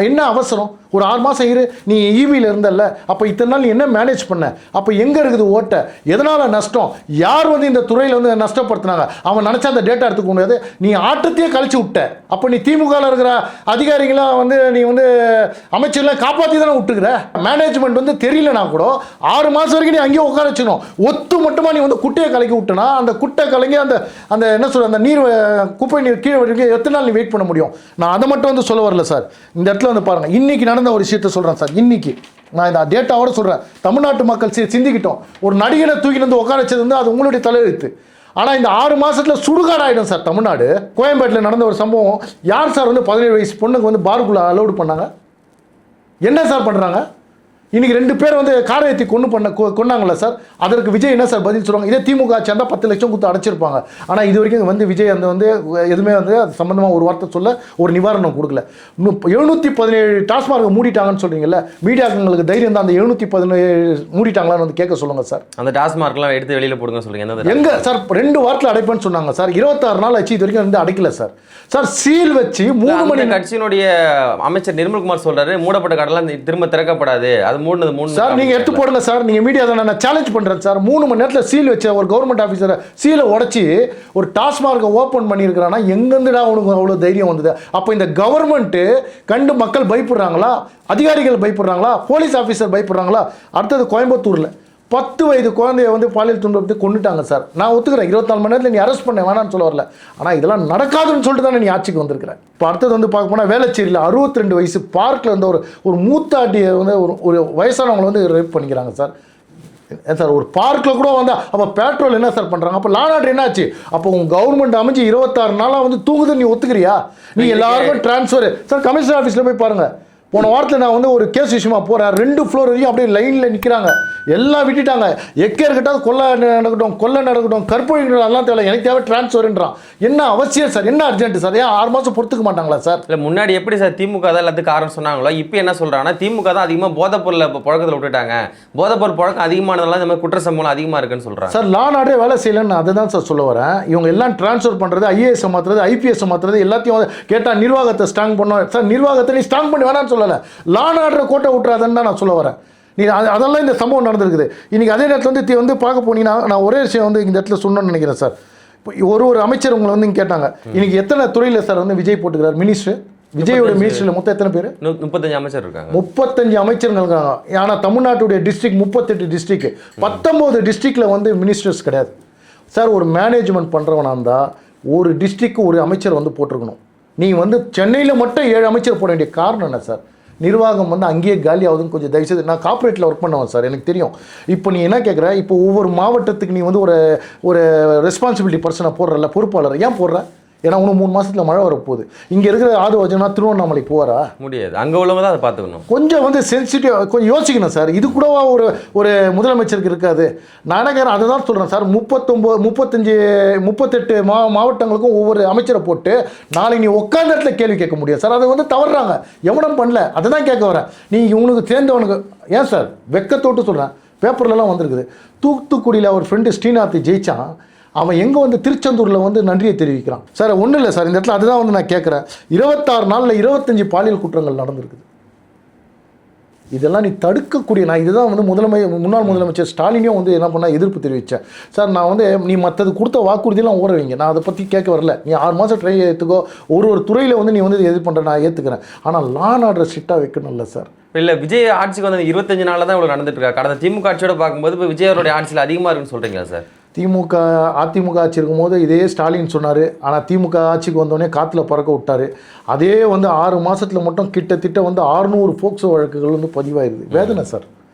S2: என்ன அவசரம்? ஒரு 6 மாதம் இரு. நீ ஈவியில் இருந்தல்ல, அப்போ இத்தனை நாள் நீ என்ன மேனேஜ் பண்ண? அப்போ எங்கே இருக்குது ஓட்ட? எதனால் நஷ்டம்? யார் வந்து இந்த துறையில் வந்து நஷ்டப்படுத்தினாங்க? அவன் நினச்சா அந்த டேட்டா எடுத்துக்க முடியாது. நீ ஆட்டத்தையே கழிச்சு விட்ட. அப்போ நீ திமுகவில் இருக்கிற அதிகாரிகளாக வந்து நீ வந்து அமைச்சர்லாம் காப்பாற்றி தானே விட்டுக்கிற. மேனேஜ்மெண்ட் வந்து தெரியலனா கூட 6 மாதம் வரைக்கும் நீ அங்கேயே உட்கார வச்சுக்கணும். ஒத்து மட்டுமா நீ வந்து குட்டையை கலக்கி விட்டனா, அந்த குட்டை கலங்கி அந்த அந்த என்ன சொல்ற அந்த நீர் குப்பை நீர் கீழே வரைக்கும் எத்தனை நாள் நீ வெயிட் பண்ண முடியும்? நான் அதை மட்டும் வந்து சொல்ல வரல சார். இந்த இடத்துல வந்து பாருங்க, இன்னைக்கு நடந்த ஒரு விஷயத்த சொல்றேன் சார். இன்னைக்கு நான் இந்த டேட்டாவோட சொல்றேன். தமிழ்நாட்டு மக்கள் சிந்திக்கிட்டோம். ஒரு நடிகனை தூக்கிட்டு வந்து உட்கார வச்சது வந்து அது உங்களுடைய தலையெழுத்து. ஆனால் இந்த 6 மாதத்தில் சுடுகாடாயிடும் சார் தமிழ்நாடு. கோயம்பேட்டில் நடந்த ஒரு சம்பவம். யார் சார் வந்து 17 வயசு பொண்ணுக்கு வந்து பாருக்குள்ள அலோடு பண்ணாங்க? என்ன சார் பண்ணுறாங்க? இன்னைக்கு 2 பேர் வந்து காரை ஏற்றி கொண்டாங்களா சார்? அதற்கு விஜய் என்ன சார் பதில் சொல்லுவாங்க? இதே திமுக ஆட்சி இருந்தால் 10 லட்சம் கொடுத்து அடைச்சிருப்பாங்க. ஆனால் இது வரைக்கும் வந்து விஜய் அந்த வந்து எதுவுமே வந்து அது சம்மந்தமாக ஒரு வார்த்தை சொல்ல, ஒரு நிவாரணம் கொடுக்கல. 717 டாஸ்மார்க் மூடிட்டாங்கன்னு சொல்றீங்கல்ல, மீடியாக்களுக்கு தைரியம் தான் அந்த 717 மூடிட்டாங்களான்னு வந்து கேட்க சொல்லுங்க சார்.
S1: அந்த டாஸ்மார்க்லாம் எடுத்து வெளியில் போடுங்க சொல்லுங்க.
S2: எங்க சார் 2 வாரத்தில் அடைப்பேன்னு சொன்னாங்க சார். 26 நாள் ஆச்சு, இது வரைக்கும் வந்து அடைக்கல சார். சார் சீல் வச்சு 3 மணி.
S1: கட்சியினுடைய அமைச்சர் நிர்மல்குமார் சொல்றாரு மூடப்பட்ட கடலாம் திரும்ப திறக்கப்படாது. அது மூணு
S2: சார் நீங்க எடுத்து போடுங்க சார். நீங்க மீடியா தான், நான் சேலஞ்ச் பண்றேன் சார். 3 மணி நேரத்தில் சீல் வச்ச ஒரு கவர்மெண்ட் ஆஃபீஸரை சீலை உடைச்சி ஒரு டாஸ்மார்க்கை ஓப்பன் பண்ணியிருக்கிறான்னா எங்கேருந்துடா உனக்கு அவ்வளோ தைரியம் வந்தது? அப்போ இந்த கவர்மெண்ட்டு கண்டு மக்கள் பயப்படுறாங்களா? அதிகாரிகள் பயப்படுறாங்களா? Police officer பயப்படுறாங்களா? அடுத்தது கோயம்புத்தூரில் 10 வயது குழந்தைய வந்து பாலியல் துன்புறுத்தி கொண்டுட்டாங்க சார். நான் ஒத்துக்கிறேன், 24 மணி நேரத்தில் நீ அரெஸ்ட் பண்ண வேணான்னு சொல்ல வரல. ஆனால் இதெல்லாம் நடக்காதுன்னு சொல்லிட்டு தானே நீ ஆட்சிக்கு வந்திருக்கிறேன். இப்போ அடுத்தது வந்து பார்க்க போனால் வேளச்சேரியில் 62 வயசு பார்க்கில் இருந்த ஒரு மூத்தாட்டியை வந்து ஒரு வயசானவங்களை வந்து ரேப் பண்ணிக்கிறாங்க சார். சார் ஒரு பார்க்கில் கூட வந்து அப்போ பெட்ரோல் என்ன சார் பண்ணுறாங்க? அப்போ லா ஆர்டர் என்னாச்சு? அப்போ உங்கள் கவர்மெண்ட் அமைச்சு 26 நாளாக வந்து தூங்குதுன்னு நீ ஒத்துக்கிறியா? நீ எல்லாருக்கும் டிரான்ஸ்ஃபர் சார். கமிஷனர் ஆஃபீஸில் போய் பாருங்கள். போன வாரத்தில் நான் வந்து ஒரு கேஸ் விஷயமா போகிறேன். 2 ஃப்ளோர் வரைக்கும் அப்படியே லைனில் நிற்கிறாங்க. எல்லாம் விட்டுட்டாங்க. எக்கே இருக்கட்டும், கொள்ளை நடக்கட்டும், கற்பழிக்கணும், அதெல்லாம் தேவை. எனக்கு தேவை டிரான்ஸ்ஃபர்ன்றான். என்ன அவசியம் சார்? என்ன அர்ஜென்ட் சார்? ஏன் 6 மாதம் பொறுத்துக்க மாட்டாங்களா சார்?
S1: இல்லை முன்னாடி எப்படி சார் திமுக தான் எல்லாத்துக்கும் காரணம் சொன்னாங்களோ, இப்போ என்ன சொல்கிறாங்கன்னா திமுக தான் அதிகமாக போதைப்பொருளை புழக்கத்தில் விட்டுட்டாங்க. போதைப்பொருள் புழக்கம் அதிகமானதெல்லாம் இந்த மாதிரி குற்ற சம்பவம் அதிகமாக இருக்குன்னு சொல்கிறாங்க
S2: சார். லா ஆர்டரே வேலை செய்யலன்னு அதை தான் சார் சொல்ல வரேன். இவங்க எல்லாம் டிரான்ஸ்ஃபர் பண்ணுறது, ஐஏஎஸ் மாற்றுறது, ஐபிஎஸ் மாற்றுறது, எல்லாத்தையும் கேட்டால் நிர்வாகத்தை ஸ்ட்ராங் பண்ணோம் சார். நிர்வாகத்தை நீ ஸ்ட்ராங் பண்ணி வேணான்னு சொல்லலை, லா ஆர்டரை கோட்டை விட்டுறாதுன்னு தான் நான் சொல்ல வரேன். நீ அதெல்லாம் இந்த சம்பவம் நடந்திருக்குது. இன்றைக்கி அதே நேரத்தில் வந்து பார்க்க போனீங்கன்னா நான் ஒரே விஷயம் வந்து இந்த இடத்துல சொன்னோன்னு நினைக்கிறேன் சார். இப்போ ஒரு அமைச்சர் உங்களை வந்து கேட்டாங்க, இன்றைக்கி எத்தனை துறையில் சார் வந்து விஜய் போட்டுக்கிறார் மினிஸ்டர்? விஜயோட மினிஸ்டரில் மொத்தம் எத்தனை பேர்?
S1: 35 அமைச்சர் இருக்காங்க.
S2: 35 அமைச்சர்கள் இருக்காங்க. ஆனால் தமிழ்நாட்டுடைய டிஸ்ட்ரிக்ட் 38 டிஸ்ட்ரிக்ட், 19 டிஸ்ட்ரிக்டில் வந்து மினிஸ்டர்ஸ் கிடையாது சார். ஒரு மேனேஜ்மெண்ட் பண்ணுறவனா இருந்தால் ஒரு டிஸ்ட்ரிக்ட் ஒரு அமைச்சர் வந்து போட்டிருக்கணும். நீ வந்து சென்னையில் மட்டும் 7 அமைச்சர் போட வேண்டிய காரணம் என்ன சார்? நிர்வாகம் வந்து அங்கேயே காலி ஆகுதுன்னு கொஞ்சம் தயவுசெய்து. நான் கார்ப்பரேட்டில் ஒர்க் பண்ணுவேன் சார், எனக்கு தெரியும். இப்போ நீ என்ன கேட்குற? இப்போ ஒவ்வொரு மாவட்டத்துக்கு நீ வந்து ஒரு ரெஸ்பான்சிபிலிட்டி பர்சனை போடுறல, பொறுப்பாளர் ஏன் போடுற? ஏன்னா இன்னும் 3 மாதத்தில் மழை வரப்போகுது. இங்கே இருக்கிற ஆதவஜனா திருவண்ணாமலைக்கு போகிறா முடியாது.
S1: அங்கே உள்ளவங்க தான் அதை பார்த்துக்கணும்.
S2: கொஞ்சம் வந்து சென்சிட்டிவ், கொஞ்சம் யோசிக்கணும் சார். இது கூடவா ஒரு முதலமைச்சருக்கு இருக்காது? நான் என்ன கேட்குறேன், அதை தான் சொல்கிறேன் சார். 38 மாவட்டங்களுக்கும் ஒவ்வொரு அமைச்சரை போட்டு நாளைக்கு நீ உட்காந்த இடத்துல கேள்வி கேட்க முடியாது சார். அதை வந்து தவறுறாங்க, எவனும் பண்ணல. அதை தான் கேட்க வரேன். நீ உனக்கு சேர்ந்தவனுக்கு ஏன் சார் வெக்கத்தோட்டு சொல்கிறேன். பேப்பர்லலாம் வந்திருக்குது. தூத்துக்குடியில் அவர் ஃப்ரெண்டு ஸ்ரீநாத் ஜெயிச்சான். அவன் எங்கே வந்து திருச்செந்தூரில் வந்து நன்றியை தெரிவிக்கிறான் சார். ஒன்றும் இல்லை சார், இந்த இடத்துல அதுதான் வந்து நான் கேட்குறேன். 26 நாளில் 25 பாலியல் குற்றங்கள் நடந்திருக்குது. இதெல்லாம் நீ தடுக்கக்கூடிய, நான் இதுதான் வந்து முன்னாள் முதலமைச்சர் ஸ்டாலினையும் வந்து என்ன பண்ணால் எதிர்ப்பு தெரிவித்தேன் சார். நான் வந்து நீ மற்றது கொடுத்த வாக்குறுதியெல்லாம் ஓட வைங்க, நான் அதை பற்றி கேட்க வரல. நீ 6 மாதம் ட்ரை ஏற்றுக்கோ, ஒரு துறையில் வந்து நீ வந்து எது பண்ணுற நான் ஏற்றுக்கிறேன். ஆனால் லா அண்ட் ஆர்டர் ஸ்ட்ரிக்டாக வைக்கணும்ல சார்.
S1: இல்லை விஜய் ஆட்சிக்கு வந்து 25 நாளில் தான் இவ்வளோ நடந்துட்டு இருக்கா. கடந்த திமுக ஆட்சியோட பார்க்கும்போது இப்போ விஜய் அவருடைய ஆட்சியில் அதிகமாக இருக்குன்னு சொல்கிறீங்களா சார்?
S2: அதிமுக ஆட்சி இருக்கும்போது இதே ஸ்டாலின் சொன்னார். ஆனால் திமுக ஆட்சிக்கு வந்தோடனே காற்றுல பறக்க விட்டார். அதே வந்து 6 மாதத்தில் மட்டும் கிட்டத்தட்ட வந்து 600 போக்சோ வழக்குகள் வந்து பதிவாயிருது. வேதனை சார்.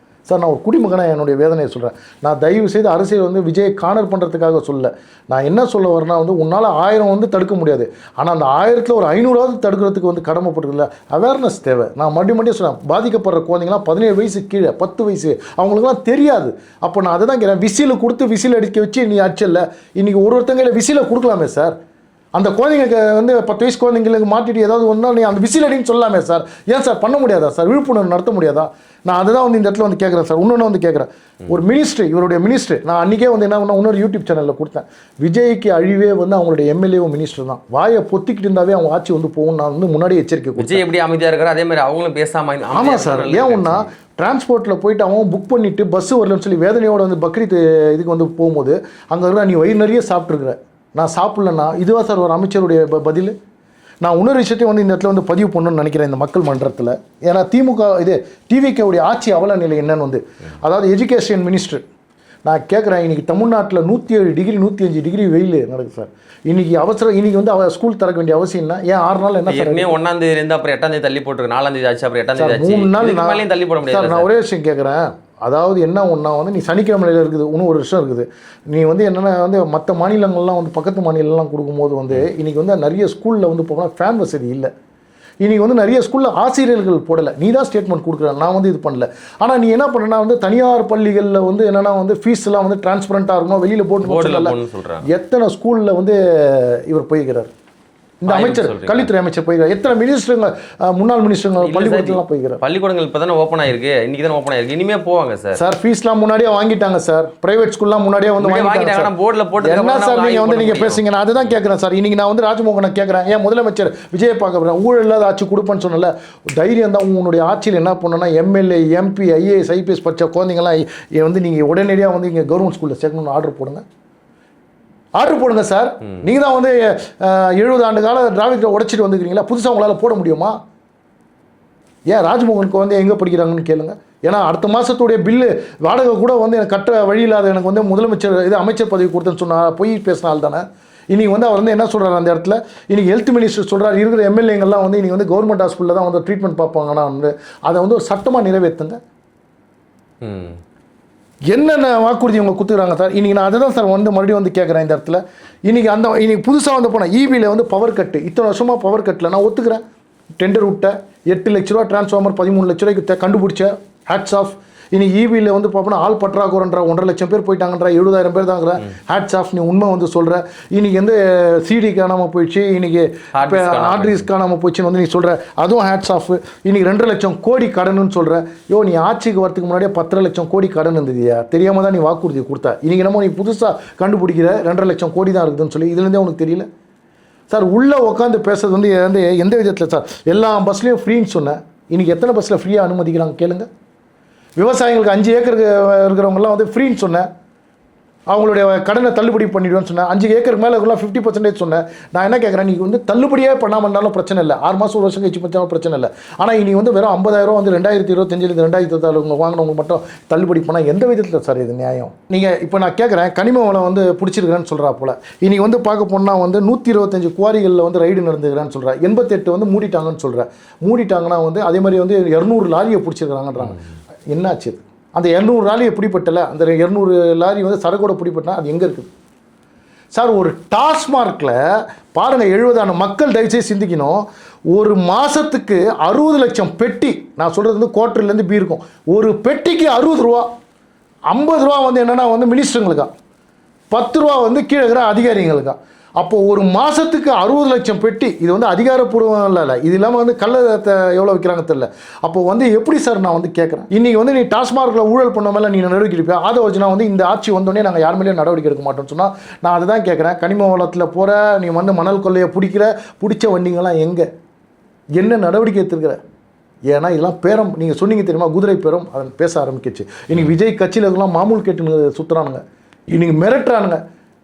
S2: சார் நான் ஒரு குடிமகனாக என்னுடைய வேதனையை சொல்கிறேன். நான் தயவு செய்து அரசியல் வந்து விஜயை கார்னர் பண்ணுறதுக்காக சொல்ல. நான் என்ன சொல்ல வரேன்னா வந்து உன்னால் 1000 வந்து தடுக்க முடியாது. ஆனால் அந்த 1000ல் ஒரு 500ஆவது தடுக்கிறதுக்கு வந்து கடமைப்பட்டுருக்குல்ல, அவேர்னஸ் தேவை. நான் மறுபடியும் சொல்கிறேன், பாதிக்கப்படுற குழந்தைங்களாம் 17 வயசு கீழே 10 வயசு அவங்களுக்குலாம் தெரியாது. அப்போ நான் அதை தான் கேட்குறேன். விசில் கொடுத்து விசில் அடிக்க வச்சு நீ அடிச்சல. இன்றைக்கி ஒருத்தங்கையில் விசிலை கொடுக்கலாமே சார். அந்த குழந்தைங்களுக்கு வந்து 10 வயசு குழந்தைங்களுக்கு மாட்டிட்டு ஏதாவது ஒன்றா நீ அந்த விசில் அடின்னு சொல்லலாமே சார். ஏன் சார் பண்ண முடியாதா சார்? விழிப்புணர்வு நடத்த முடியாதா? நான் அதுதான் வந்து இந்த இடத்துல வந்து கேட்குறேன் சார். இன்னொன்று வந்து கேட்குறேன், ஒரு மினிஸ்ட்ரி, இவருடைய மினிஸ்ட்ரி, நான் அன்றைக்கே வந்து என்ன பண்ண இன்னொரு யூடியூப் சேனலில் கொடுத்தேன். விஜய்க்கு அழிவே வந்து அவங்களுடைய எம்எல்ஏவும் மினிஸ்டர் தான். வாயை பொத்திக்கிட்டு இருந்தாவே அவங்க ஆட்சி வந்து போகும். நான் வந்து முன்னாடி எச்சரிக்கை கொடுத்தேன்.
S1: விஜய் எப்படி அமைதியாக இருக்கிறார் அதே மாதிரி அவங்களும் பேசாம.
S2: ஆமாம் சார். ஏன் ஒன்றா டிரான்ஸ்போர்ட்டில் போயிட்டு அவன் புக் பண்ணிவிட்டு பஸ்ஸு வரலன்னு சொல்லி வேதனையோடு வந்து பக்ரீத் இதுக்கு வந்து போகும்போது அங்கே இருக்கிற நீ வயிறு நிறைய சாப்பிட்ருக்குற, நான் சாப்பிட்லன்னா இதுவா சார் ஒரு அமைச்சருடைய பதில்? நான் இன்னொரு விஷயத்தையும் வந்து இந்த இடத்துல வந்து பதிவு பண்ணணும்னு நினைக்கிறேன் இந்த மக்கள் மன்றத்தில். ஏன்னா திமுக இது டிவிகேவுடைய ஆட்சி அவல நிலை என்னன்னு வந்து, அதாவது எஜுகேஷன் மினிஸ்டர், நான் கேட்குறேன், இன்றைக்கி தமிழ்நாட்டில் 107 டிகிரி 105 டிகிரி வெயில் நடக்குது சார். இன்றைக்கி அவசரம், இன்றைக்கி வந்து ஸ்கூல் திறக்க வேண்டிய அவசியம் என்ன? ஏன் 6 நாள் என்ன சார்?
S1: 1ஆம் தேதி இருந்து அப்புறம் 8ஆம் தேதி தள்ளி போட்டுருக்கு, 4ஆம் தேதி ஆச்சு, அப்புறம் 8ஆம் தேதி ஆச்சு,
S2: 3 நாள்
S1: தள்ளி போட முடியாது
S2: சார். நான் ஒரே விஷயம் கேட்குறேன், அதாவது என்ன ஒன்றா வந்து நீ சனிக்கிழமையில் இருக்குது, இன்னும் ஒரு விஷயம் இருக்குது. நீ வந்து என்னென்னா வந்து மற்ற மாநிலங்கள்லாம் வந்து பக்கத்து மாநிலம்லாம் கொடுக்கும்போது வந்து இன்றைக்கி வந்து நிறைய ஸ்கூலில் வந்து போனால் ஃபேன் வசதி இல்லை. இன்றைக்கி வந்து நிறைய ஸ்கூலில் ஆசிரியர்கள் போடலை. நீ தான் ஸ்டேட்மெண்ட் கொடுக்குற, நான் வந்து இது பண்ணல. ஆனால் நீ என்ன பண்ணனா வந்து தனியார் பள்ளிகளில் வந்து என்னென்னா வந்து ஃபீஸ்லாம் வந்து டிரான்ஸ்பரண்ட்டாக இருக்கணும், வெளியில் போட்டு எத்தனை ஸ்கூலில் வந்து இவர் போய்கிறார் இந்த அமைச்சர், கல்வித்துறை அமைச்சர் போய்கிறார். எத்தனை மினிஸ்டருங்க, முன்னாள் மினிஸ்டருங்க பள்ளிக்கூடத்துலாம் போய்கிறார்.
S1: பள்ளிக்கூடங்கள் இப்போ தானே ஓப்பன் ஆயிருக்கு, இன்னைக்கு தானே ஓப்பன் ஆயிருக்கு, இனிமே போவாங்க சார்.
S2: சார் ஃபீஸ்லாம் முன்னாடியே வாங்கிட்டாங்க சார். பிரைவேட் ஸ்கூல்லாம் முன்னாடியே வந்து வாங்கிட்டாங்க.
S1: போர்டில் போட்டு
S2: என்ன சார் நீங்கள் வந்து நீங்கள் பேசுங்க? நான் அதுதான் கேட்குறேன் சார். இன்னைக்கு நான் வந்து ராஜ்மோகனை கேட்குறேன், ஏன் முதலமைச்சர் விஜயை பார்க்க போகிறேன், ஊழல் இல்லாத ஆட்சி கொடுப்பேன்னு சொன்னல, தைரியம் தான் உன்னுடைய ஆட்சியில் என்ன பண்ணணும்னா எம்எல்ஏ எம்பி ஐஏஎஸ் ஐபிஎஸ் படித்த குழந்தைங்களாம் வந்து நீங்கள் உடனடியாக வந்து இங்கே கவர்மெண்ட் ஸ்கூலில் சேர்க்கணும்னு ஆர்டர் போடுங்க சார். நீங்கள் தான் வந்து 70 ஆண்டு கால டிராவிட உடைச்சிட்டு வந்துக்கிறீங்களா, புதுசாக உங்களால் போட முடியுமா? ஏன் ராஜ்மோகனுக்கு வந்து எங்கே படிக்கிறாங்கன்னு கேளுங்க. ஏன்னா அடுத்த மாதத்துடைய பில்லு வாடகை கூட வந்து எனக்கு கட்ட வழி இல்லாத எனக்கு வந்து முதலமைச்சர் இது அமைச்சர் பதவி கொடுத்தேன்னு சொன்னால் பொய் பேசினால் தானே. இன்றைக்கி வந்து அவர் வந்து என்ன சொல்கிறார் அந்த இடத்துல, இன்றைக்கி ஹெல்த் மினிஸ்டர் சொல்கிறார் இருக்கிற எம்எல்ஏங்கள்லாம் வந்து இன்றைக்கி வந்து கவர்மெண்ட் ஹாஸ்பிட்டலில் தான் வந்து ட்ரீட்மெண்ட் பார்ப்பாங்கன்னா வந்து அதை வந்து ஒரு சட்டமாக நிறைவேற்றுங்க. என்னென்ன வாக்குறுதி அவங்க கொடுத்துக்கிறாங்க சார்? இன்றைக்கி நான் அதை தான் சார் வந்து மறுபடியும் வந்து கேட்குறேன் இந்த இடத்துல. இன்றைக்கி புதுசாக வந்து போனேன் ஈபியில் வந்து பவர் கட்டு, இத்தனை வருஷமாக பவர் கட்டில் நான் ஒத்துக்கிறேன். டெண்டர் விட்ட 8 லட்ச ரூபா டிரான்ஸ்ஃபார்மர் 13 லட்ச ரூபாய்க்கு கண்டுபிடிச்ச ஹேட்ஸ் ஆஃப். இன்றைக்கி ஈபியில் வந்து பார்ப்போம்னா ஆள் பற்றாக்குறன்ற 1.5 லட்சம் பேர் போயிட்டாங்கன்ற 70,000 பேர் தாங்கிற ஹேட்ஸ் ஆஃப். நீ உண்மை வந்து சொல்கிற. இன்றைக்கி வந்து சிடி காணாமல் போயிடுச்சு, இன்றைக்கி ஹார்ட்ரிஸ் காணாமல் போயிடுச்சுன்னு வந்து நீ சொல்கிற, அதுவும் ஹேட்ஸ் ஆஃப். இன்றைக்கி 2.5 லட்சம் கோடி கடனுன்னு சொல்கிற. நீ ஆட்சிக்கு வரதுக்கு முன்னாடியே 10 லட்சம் கோடி கடன் இருந்ததுயா, தெரியாமல் தான் நீ வாக்குறுதி கொடுத்த. இன்றைக்கி நம்ம நீ புதுசாக கண்டுபிடிக்கிற 2.5 லட்சம் கோடி தான் இருக்குதுன்னு சொல்லி இதுலேருந்தே உனக்கு தெரியல சார். உள்ளே உட்காந்து பேசுறது வந்து எந்த விதத்தில் சார்? எல்லா பஸ்லேயும் ஃப்ரீன்னு சொன்னேன், இன்றைக்கி எத்தனை பஸ்ஸில் ஃப்ரீயாக அனுமதிக்கிறாங்க கேளுங்க. விவசாயிகளுக்கு 5 ஏக்கருக்கு இருக்கிறவங்கலாம் வந்து ஃப்ரீன்னு சொன்னேன், அவங்களுடைய கடனை தள்ளுபடி பண்ணிவிடுவேன்னு சொன்னேன். 5 ஏக்கருக்கு மேலே இருக்கலாம் 50% சொன்னேன். நான் என்ன கேட்குறேன், நீங்கள் வந்து தள்ளுபடியே பண்ணாமல் இருந்தாலும் பிரச்சனை இல்லை, 6 மாதம் 1 வருஷம் கழிச்சு பண்ணாலும் பிரச்சனை இல்லை. ஆனால் இனி வந்து வெறும் 50,000 வந்து 2025 2024 வாங்கினவங்க மட்டும் தள்ளுபடி பண்ணால் எந்த விதத்தில் சார் இது நியாயம்? நீங்கள் இப்போ நான் கேட்குறேன், கனிம வளம் வந்து பிடிச்சிருக்கிறேன்னு சொல்கிறா போல். இன்றைக்கி வந்து பார்க்க போனால் வந்து 125 குவாரிகளில் வந்து ரைடு நடந்துக்கிறேன்னு சொல்கிறேன், 88 வந்து மூடிட்டாங்கன்னு சொல்கிறேன். மூடிட்டாங்கன்னா வந்து அதே மாதிரி வந்து 200 லாரியை பிடிச்சிருக்கிறாங்கன்றாங்க. என்னாச்சு? அந்த 200 லாரியை பிடிப்பட்டல, அந்த 200 லாரி வந்து சரக்கோட பிடிப்பட்டா அது எங்கே இருக்குது சார்? ஒரு டாஸ்மார்க்கில் பாருங்கள், 70 மக்கள் தயவுசெய்து சிந்திக்கணும். ஒரு மாதத்துக்கு 60 லட்சம் பெட்டி, நான் சொல்கிறது வந்து குவார்ட்டர்லேருந்து பீ இருக்கும், ஒரு பெட்டிக்கு 60 ரூபா. 50 ரூபா வந்து என்னென்னா வந்து மினிஸ்டருங்களுக்கா, 10 ரூபா வந்து கீழே இருக்கிற அதிகாரிகளுக்கா. அப்போது ஒரு மாதத்துக்கு 60 லட்சம் பெட்டி. இது வந்து அதிகாரப்பூர்வம் இல்லை, இது இல்லாமல் வந்து கள்ளத்தை எவ்வளோ விற்கிறாங்க தெரியல. அப்போது வந்து எப்படி சார் நான் வந்து கேட்குறேன், இன்றைக்கி வந்து நீ டாஸ்மார்க்கில் ஊழல் பண்ண மேலே நீ நடவடிக்கை எடுப்பியா? அதை வச்சு நான் வந்து இந்த ஆட்சி வந்தோடனே நாங்கள் யார் மேலேயும் நடவடிக்கை எடுக்க மாட்டோம்னு சொன்னால் நான் அதை தான் கேட்குறேன். கனிம வளத்தில் போகிற நீ வந்து மணல் கொள்ளையை பிடிச்ச வண்டிங்கெல்லாம் எங்கே, என்ன நடவடிக்கை எடுத்துருக்கிற? ஏன்னா இதெல்லாம் பேரம், நீங்கள் சொன்னீங்க தெரியுமா, குதிரை பேரம், அதை பேச ஆரம்பிக்கிச்சு. இன்றைக்கி விஜய் கட்சியில் இருக்கலாம் மாமூல் கேட்டுன்னு சுற்றுறானுங்க, இன்றைக்கி மிரட்டுறானுங்க,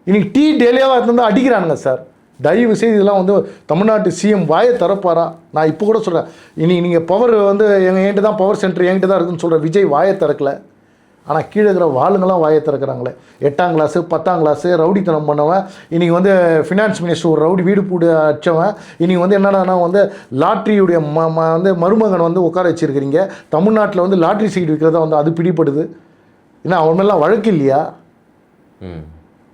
S2: இன்றைக்கி டீ டெய்லியாக இருந்தால் அடிக்கிறானுங்க சார். தயவு செய்து இதெல்லாம் வந்து தமிழ்நாட்டு சிஎம் வாயை திறப்பாரா? நான் இப்போ கூட சொல்கிறேன், இன்றைக்கி நீங்கள் பவர் வந்து என்கிட்ட தான் பவர் சென்டர் என்கிட்ட தான் இருக்குதுன்னு சொல்கிற விஜய் வாயை திறக்கலை. ஆனால் கீழே இருக்கிற வாளுங்களாம் வாயை திறக்கிறாங்களே. 8ஆம் கிளாஸு 10ஆம் கிளாஸு ரவுடித்தனம் பண்ணவன் இன்றைக்கி வந்து ஃபினான்ஸ் மினிஸ்டர் ஒரு ரவுடி வீடு பூடு அடித்தவன். இன்றைக்கி வந்து என்னன்னா வந்து லாட்ரியுடைய வந்து மருமகன் வந்து உட்கார வச்சுருக்கிறீங்க. தமிழ்நாட்டில் வந்து லாட்ரி சீட் விற்கிறதா வந்து அது பிடிப்படுது. ஏன்னா அவன் மேலாம் வழக்கு இல்லையா?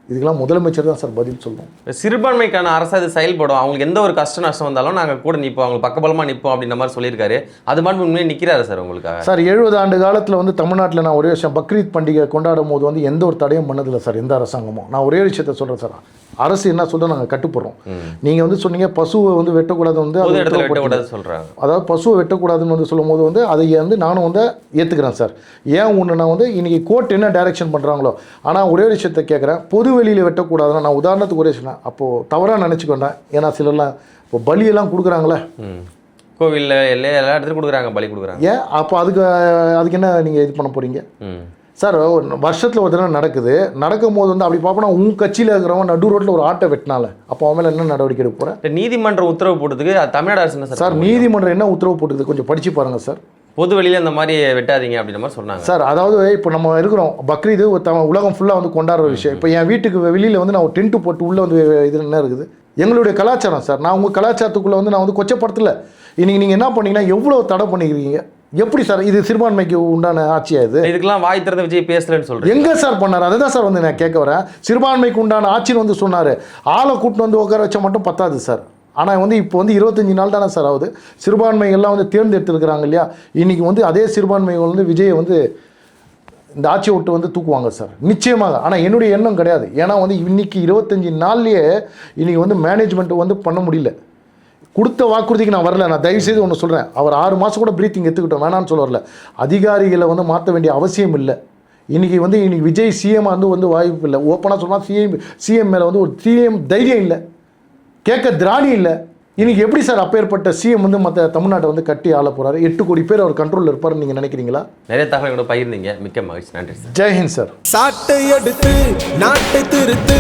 S2: இதுக்கெல்லாம் முதலமைச்சர் தான் சார் பதில் சொல்லணும்.
S1: சிறுபான்மைக்கான அரசு அது செயல்படும், அவங்களுக்கு எந்த ஒரு கஷ்ட நஷ்டம் வந்தாலும் நாங்கள் கூட நிற்போம், அவங்களுக்கு பக்கபலமாக நிற்போம் அப்படின்ற மாதிரி சொல்லியிருக்காரு. அது மாதிரி உண்மையை நிற்கிறாரு சார் உங்களுக்காக?
S2: சார் 70 ஆண்டு காலத்தில் வந்து தமிழ்நாட்டில் நான் ஒரே விஷயம், பக்ரீத் பண்டிகை கொண்டாடும் போது வந்து எந்த ஒரு தடையும் பண்ணதில்லை சார் எந்த அரசாங்கமும். நான் ஒரே விஷயத்த சொல்கிறேன் சார், அரசு என்ன சொல்ல நாங்கள் கட்டுப்படுறோம். நீங்கள் வந்து சொன்னீங்க பசுவை வந்து வெட்டக்கூடாது வந்து
S1: பொது இடத்துல வெட்டக்கூடாது சொல்கிறாங்க.
S2: அதாவது பசுவை வெட்டக்கூடாதுன்னு வந்து சொல்லும் போது வந்து அதை வந்து நானும் வந்து ஏற்றுக்கிறேன் சார். ஏன் ஒன்று நான் வந்து இன்றைக்கி கோர்ட் என்ன டைரக்ஷன் பண்ணுறாங்களோ, ஆனால் ஒரே விஷயத்தை கேட்குறேன், பொது வெளியில் வெட்டக்கூடாதுன்னா நான் உதாரணத்துக்கு ஒரே சொன்னேன், அப்போது தவறாக நினச்சிக்கொண்டேன். ஏன்னா சிலர்லாம் இப்போ பலியெல்லாம் கொடுக்குறாங்களே
S1: கோவிலில் எல்லா இடத்துலையும் கொடுக்குறாங்க, பலி கொடுக்குறாங்க.
S2: ஏன் அப்போ அதுக்கு என்ன நீங்கள் இது பண்ண போகிறீங்க சார்? வருஷத்தில் ஒரு தடவை நடக்கும் போது வந்து அப்படி பார்ப்போம்னா உங்கள் கட்சியில் இருக்கிறவங்க நடு ரோட்டில் ஒரு ஆட்டை வெட்டினால அப்போ அவன் மேலே என்ன நடவடிக்கை எடுக்க போகிறேன்?
S1: நீதிமன்றம் உத்தரவு போட்டதுக்கு தமிழ்நாடு அரசு
S2: சார் நீதிமன்றம் என்ன உத்தரவு போட்டுக்குது கொஞ்சம் படித்து பாருங்கள் சார்.
S1: பொது வெளியில் அந்த மாதிரி வெட்டாதீங்க அப்படின்ற மாதிரி சொன்னாங்க
S2: சார். அதாவது இப்போ நம்ம இருக்கிறோம் பக்ரீது உலகம் ஃபுல்லாக வந்து கொண்டாடுற விஷயம். இப்போ என் வீட்டுக்கு வெளியில் வந்து நான் ஒரு டென்ட்டு போட்டு உள்ளே வந்து இது என்ன இருக்குது எங்களுடைய கலாச்சாரம் சார். நான் உங்கள் கலாச்சாரத்துக்குள்ளே வந்து நான் வந்து கொச்சப்படுத்தல. இன்றைக்கி நீங்கள் என்ன பண்ணீங்கன்னா எவ்வளோ தடை பண்ணிக்கிறீங்க? எப்படி சார் இது சிறுபான்மைக்கு உண்டான ஆட்சியா?
S1: இதுக்கெல்லாம் வாய் திறந்த விஜய் பேசலன்னு சொல்கிறேன்.
S2: எங்கே சார் பண்ணார்? அதை தான் சார் வந்து நான் கேட்க வரேன். சிறுபான்மைக்கு உண்டான ஆட்சின்னு வந்து சொன்னார், ஆளை கூட்டின்னு வந்து உட்கார வச்சா மட்டும் பத்தாது சார். ஆனால் வந்து இப்போ வந்து 25 நாள் தானே சார் ஆகுது. சிறுபான்மைகள்லாம் வந்து தேர்ந்தெடுத்துருக்கிறாங்க இல்லையா? இன்றைக்கி வந்து அதே சிறுபான்மைகள் வந்து விஜயை வந்து இந்த ஆட்சியை விட்டு வந்து தூக்குவாங்க சார் நிச்சயமாக. ஆனால் என்னுடைய எண்ணம் கிடையாது. ஏன்னா வந்து இன்றைக்கி 25 நாள்லேயே இன்றைக்கி வந்து மேனேஜ்மெண்ட்டு வந்து பண்ண முடியல. கொடுத்த வாக்குறுதிக்கு நான் வரல. நான் தயவுசெய்து ஒன்று சொல்கிறேன், அவர் 6 மாதம் கூட ப்ரீத்திங் எடுத்துக்கிட்டோம், வேணான்னு சொல்ல வரல. அதிகாரிகளை வந்து மாற்ற வேண்டிய அவசியம் இல்லை. இன்றைக்கி விஜய் சிஎம் வந்து வாய்ப்பு இல்லை. ஓப்பனாக சொன்னால் சிஎம் மேலே வந்து ஒரு சிஎம் தைரியம் இல்லை, கேட்க திராணி இல்லை. இன்றைக்கி எப்படி சார் அப்பேற்பட்ட சிஎம் வந்து மற்ற தமிழ்நாட்டை வந்து கட்டி ஆள போகிறாரு? 8 கோடி பேர் அவர் கண்ட்ரோலில் இருப்பார்னு நீங்கள் நினைக்கிறீங்களா?
S1: நிறைய தகவல்களோட பகிர்ந்தீங்க, மிக்க மகிழ்ச்சி, நன்றி சார்.
S2: ஜெய்ஹிந்த் சார்.
S3: சாட்டை எடுத்து நாட்டை திருத்து